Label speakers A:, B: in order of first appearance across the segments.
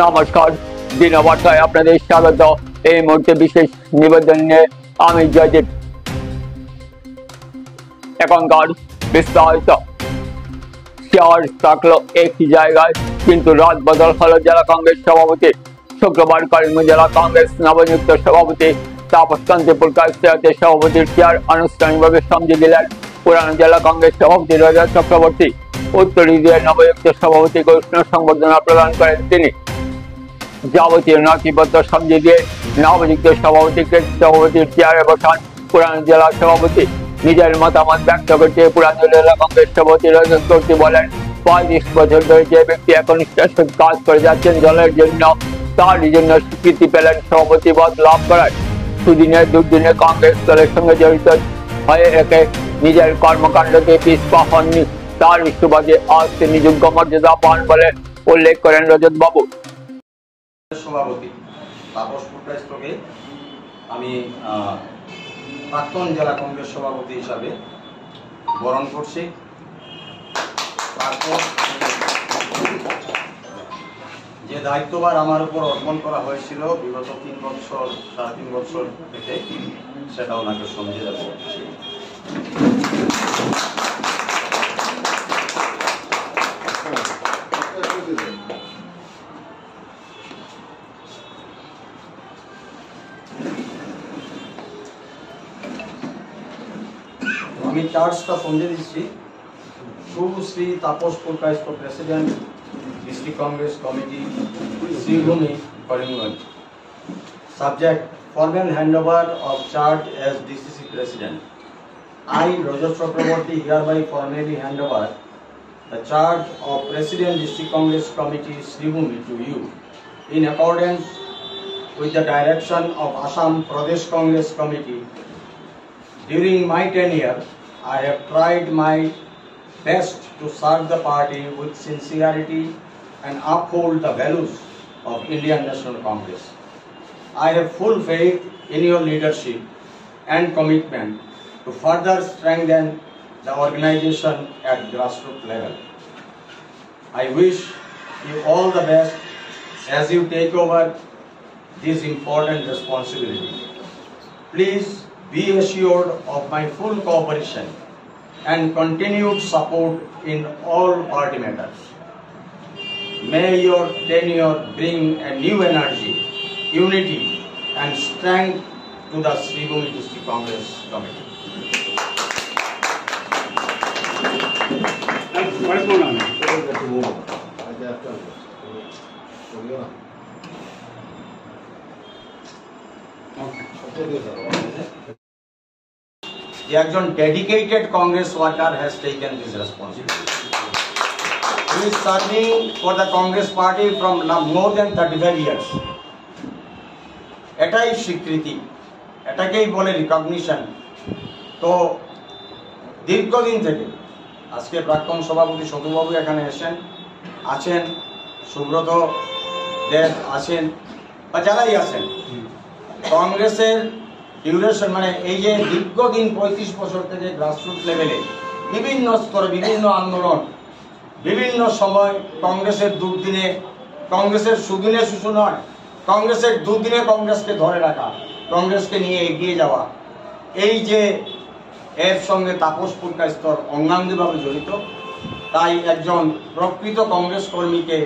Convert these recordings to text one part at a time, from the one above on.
A: নমস্কার, দিনবার্তায় আপনাদের স্বাগত। এই মুহূর্তে বিশেষ নিবেদন নিয়ে আমি জয়দীপ। এখনকার বিস্তারিত। চেয়ার থাকলো একই জায়গায়, কিন্তু রাত বদল হলো জেলা কংগ্রেস সভাপতি। শুক্রবার করিমগঞ্জ জেলা কংগ্রেস নবনিযুক্ত সভাপতি তাপস কান্তি পুরকায়স্থ সভাপতির চেয়ার আনুষ্ঠানিকভাবে সমঝে দিলেন পুরানো জেলা কংগ্রেস সভাপতি রজত চক্রবর্তী। উত্তরী দিয়ে নবনিযুক্ত সভাপতিকে উষ্ণ সংবর্ধনা প্রদান করেন তিনি। যাবতীয় নথিপত্র সমঝে দিয়ে নবনিযুক্ত সভাপতির চেয়ারে বসান পুরানো জেলা সভাপতি। নিজের মতামত ব্যক্ত করতে পুরানো জেলা কংগ্রেস সভাপতি রজত চক্রবর্তী বলেন, 35 বছর ধরে যে ব্যক্তি একনিষ্ঠার সাথে কাজ করে যাচ্ছেন দলের জন্য, তারই জন্য স্বীকৃতি পেলেন সভাপতি পদ লাভ করায়। সুদিনে দুর্দিনে কংগ্রেস দলের সঙ্গে জড়িত হয়ে একে নিজের কর্মকাণ্ডকে পিছপা হননি। তার সুবাদে আজ তিনি যোগ্য মর্যাদা পান বলে উল্লেখ করেন রজত বাবু।
B: সভাপতি তাপস পুরকায়স্থকে আমি প্রাক্তন জেলা কংগ্রেস সভাপতি হিসাবে বরণ করছি। তারপর যে দায়িত্বভার আমার উপর অর্পণ করা হয়েছিল বিগত 3.5 বছর থেকে, সেটা ওনাকে সমঝে দেব। আমি চার্জটা সমঝে দিচ্ছি। Shri Tapas Purkayastha, president, district Congress committee, Sribhumi, Karimganj. Subject: formal handover of charge as DCC President. I, Rajat Chakraborty, hereby formally hand over the charge of President, District Congress Committee, Sribhumi, to you, in accordance with the direction of Assam Pradesh Congress Committee. During my tenure, I have tried my best to serve the party with sincerity and uphold the values of Indian National Congress. I have full faith in your leadership and commitment to further strengthen the organization at grassroots level. I wish you all the best as you take over this important responsibility. Please be assured of my full cooperation and continued support in all party matters. May your tenure bring a new energy, unity and strength to the Sribhumi District Congress Committee. একজন dedicated Congress worker has taken this responsibility. He is serving for the Congress party from more than 35 years. এটাই স্বীকৃতি, এটাকেই বলে recognition. তো দীর্ঘদিন থেকে আজকে প্রাক্তন সভাপতি সতুবাবু এখানে আছেন, সুব্রত দেব আছেন, বা যারাই আছেন, কংগ্রেসের ডিউরেশন মানে এই যে দীর্ঘদিন 35 বছর থেকে গ্রাসরুট লেভেলে বিভিন্ন স্তরে বিভিন্ন আন্দোলন, বিভিন্ন সময় কংগ্রেসের দুর্দিনে, কংগ্রেসের সুদিনে শিশু নয়, কংগ্রেসের দুর্দিনে কংগ্রেসকে ধরে রাখা, কংগ্রেসকে নিয়ে এগিয়ে যাওয়া, এই যে এর সঙ্গে তাপস পুরকায়স্থ অঙ্গাঙ্গিভাবে জড়িত। তাই একজন প্রকৃত কংগ্রেস কর্মীকে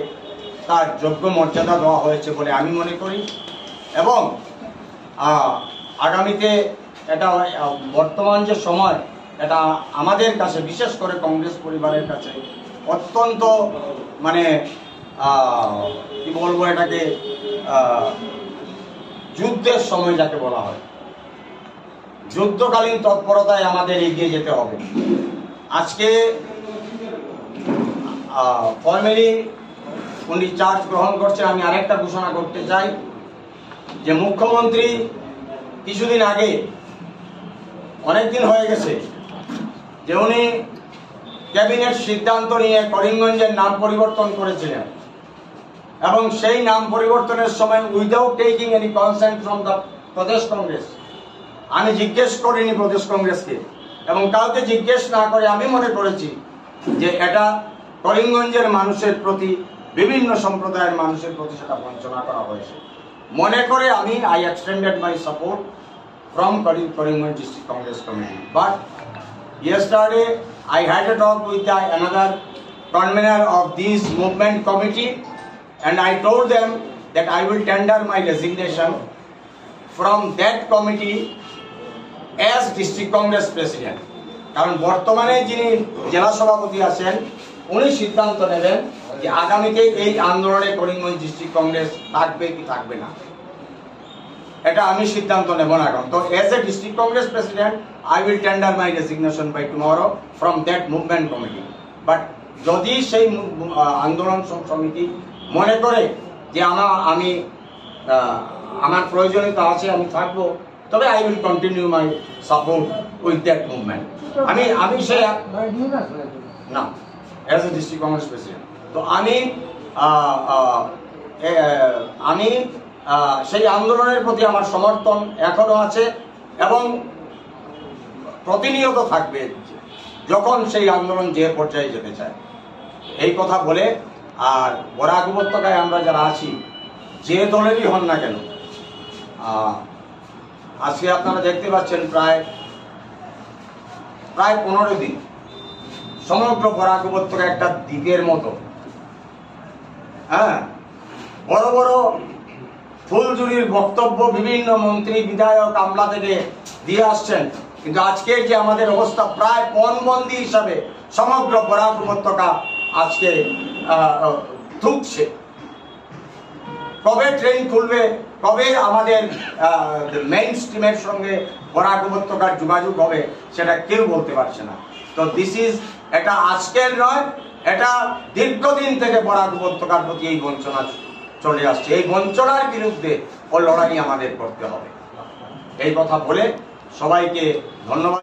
B: তার যোগ্য মর্যাদা দেওয়া হয়েছে বলে আমি মনে করি। এবং আগামীতে এটা বর্তমান যে সময়, এটা আমাদের কাছে, বিশেষ করে কংগ্রেস পরিবারের কাছে অত্যন্ত মানে কি বলবো, এটাকে যুদ্ধের সময় যাকে বলা হয়, যুদ্ধকালীন তৎপরতায় আমাদের এগিয়ে যেতে হবে। আজকে ফর্মালি উনি চার্জ গ্রহণ করছেন। আমি আরেকটা ঘোষণা করতে চাই যে মুখ্যমন্ত্রী কিছুদিন আগে, অনেকদিন হয়ে গেছে, যে উনি ক্যাবিনেট সিদ্ধান্ত নিয়ে করিমগঞ্জের নাম পরিবর্তন করেছিলেন, এবং সেই নাম পরিবর্তনের সময় without taking any consent from the প্রদেশ কংগ্রেস, আমি জিজ্ঞেস করিনি প্রদেশ কংগ্রেসকে, এবং কাউকে জিজ্ঞেস না করে আমি মনে করেছি যে এটা করিমগঞ্জের মানুষের প্রতি বিভিন্ন সম্প্রদায়ের মানুষের প্রতি সেটা বঞ্চনা করা হয়েছে মনে করে আমি I extended my support from Karimganj District Congress Committee. But yesterday I had a talk with another convener of this movement committee, and I told them that I will tender my resignation from that committee as District Congress President. কারণ বর্তমানে যিনি জেলা সভাপতি আছেন উনি সিদ্ধান্ত নেবেন যে আগামীতে এই আন্দোলনে করিমগঞ্জ ডিস্ট্রিক্ট কংগ্রেস থাকবে কি থাকবে না, এটা আমি সিদ্ধান্ত নেব না এখন। তো as a district Congress president I will tender my resignation by tomorrow from that movement committee. But যদি সেই আন্দোলন সমিতি মনে করে যে আমার প্রয়োজনীয়তা আছে আমি থাকবো, তবে I will continue my support with that movement. আমি সেই না age a district Congress president, তো আমি সেই আন্দোলনের প্রতি আমার সমর্থন এখনো আছে এবং প্রতিনিয়ত থাকবে যখন সেই আন্দোলন যে পর্যায়ে যেতে চায়। এই কথা বলে, আর বরাক উপত্যকায় আমরা যারা আছি যে দলেরই হন না কেন, আজকে আপনারা দেখতে পাচ্ছেন প্রায় 15 দিন সমগ্র বরাক উপত্যকা একটা দ্বীপের মতো, হ্যাঁ, বড় বড় ফুলঝুরির বক্তব্য বিভিন্ন মন্ত্রী বিধায়ক আমলা থেকে দিয়ে আসছেন, কিন্তু আজকে যে আমাদের অবস্থা প্রায় পণবন্দি হিসাবে সমগ্র বরাক উপত্যকা আজকে থুকছে। কবে ট্রেন খুলবে, কবে আমাদের মেইন স্ট্রিমের সঙ্গে বরাক উপত্যকার যোগাযোগ হবে সেটা কেউ বলতে পারছে না। তো এটা আজকের নয়, এটা দীর্ঘদিন থেকে বরাক উপত্যকার প্রতি এই বঞ্চনা চলে আসছে। এই বঞ্চনার বিরুদ্ধে ও লড়াই আমাদের করতে হবে। এই কথা বলে সবাইকে ধন্যবাদ।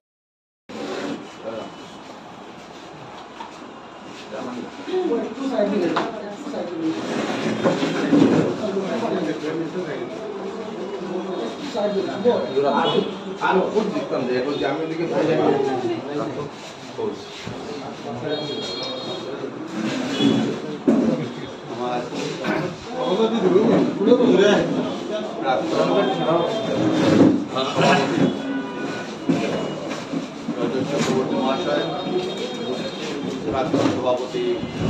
C: সভাপতি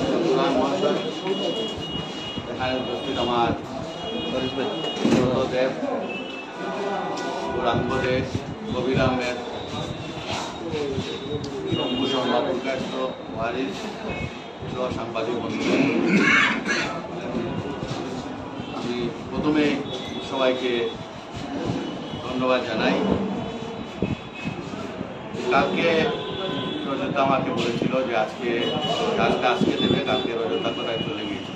C: চন্দ্রনাথ মহাশয়, এখানে উপস্থিত আমার দেব, গৌরাঙ্গ দেশ, কবির আহমেদ, শম্ভু শর্মা, প্রকাশ ওয়ারিস সহ সাংবাদিক বন্ধু, আমি প্রথমে সবাইকে ধন্যবাদ জানাই। কালকে রজতা আমাকে বলেছিল যে আজকে দেবে, কালকে রজতা কোথায় চলে গিয়েছে,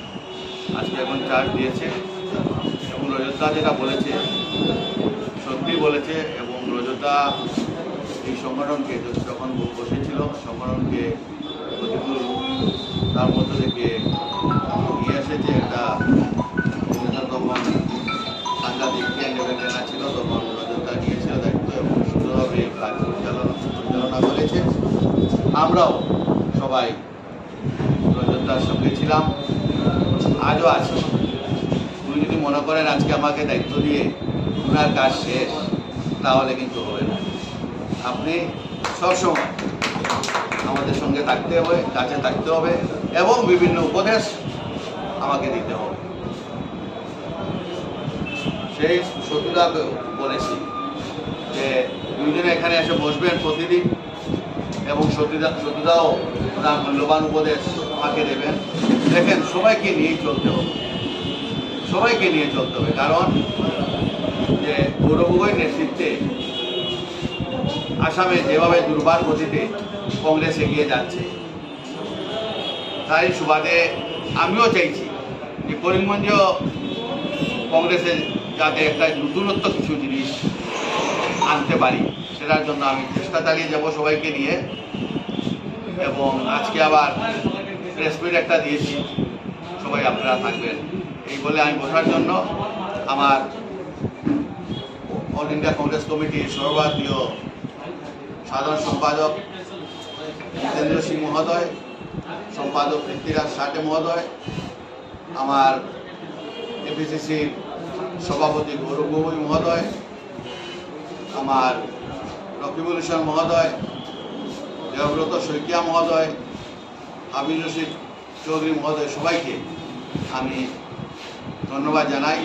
C: আজকে এখন চার্জ দিয়েছে এবং রজতা যেটা বলেছে সত্যি বলেছে। এবং রজতা এই সংগঠনকে যখন বসেছিল সংগঠনকে প্রতিকূল তার মধ্য থেকে নিয়ে এসেছে। একটা তখন সাংঘাতিক লেভেলের ছিল, তখন রজতা নিয়েছিল দায়িত্ব এবং সুন্দরভাবে কাজ পরিচালনা করেছে। আমরাও সবাই রজতার সঙ্গে ছিলাম, আজও আছি। উনি যদি মনে করেন আজকে আমাকে দায়িত্ব দিয়ে ওনার কাজ শেষ, তাহলে কিন্তু হবে না। আপনি সবসময় আমাদের সঙ্গে থাকতে হবে, কাছে থাকতে হবে এবং বিভিন্ন উপদেশ আমাকে দিতে হবে। সেই সত্যিটাকে বলেছি যে দুইজনে এখানে এসে বসবেন প্রতিদিন এবং সত্যিটাও ওনার মূল্যবান উপদেশ আমাকে দেবেন। দেখেন, সবাইকে নিয়েই চলতে হবে, সবাইকে নিয়ে চলতে হবে। কারণ যে গৌরব গগৈর নেতৃত্বে আসামে যেভাবে দুর্বার গতিতে কংগ্রেস এগিয়ে যাচ্ছে, তাই সুবাদে আমিও চাইছি যে করিমগঞ্জ কংগ্রেসে যাতে একটা নতুনত্ব কিছু জিনিস আনতে পারি, সেটার জন্য আমি চেষ্টা চালিয়ে যাব সবাইকে নিয়ে। এবং আজকে আবার প্রেস মিট একটা দিয়েছি, সবাই আপনারা থাকবেন এই বলে আমি বসার জন্য আমার অল ইন্ডিয়া কংগ্রেস কমিটির সর্বভারতীয় সাধারণ সম্পাদক জিতেন্দ্র সিং মহোদয়, সম্পাদক পৃথ্বীরাজ সাটে মহোদয় আমার এপিসিসির সভাপতি গৌরব গগৈ মহোদয়, আমার রকিবুল ইসলাম মহোদয়, দেবব্রত শইকিয়া মহোদয়, হাবিজ রশিদ চৌধুরী মহোদয়, সবাইকে আমি ধন্যবাদ জানাই।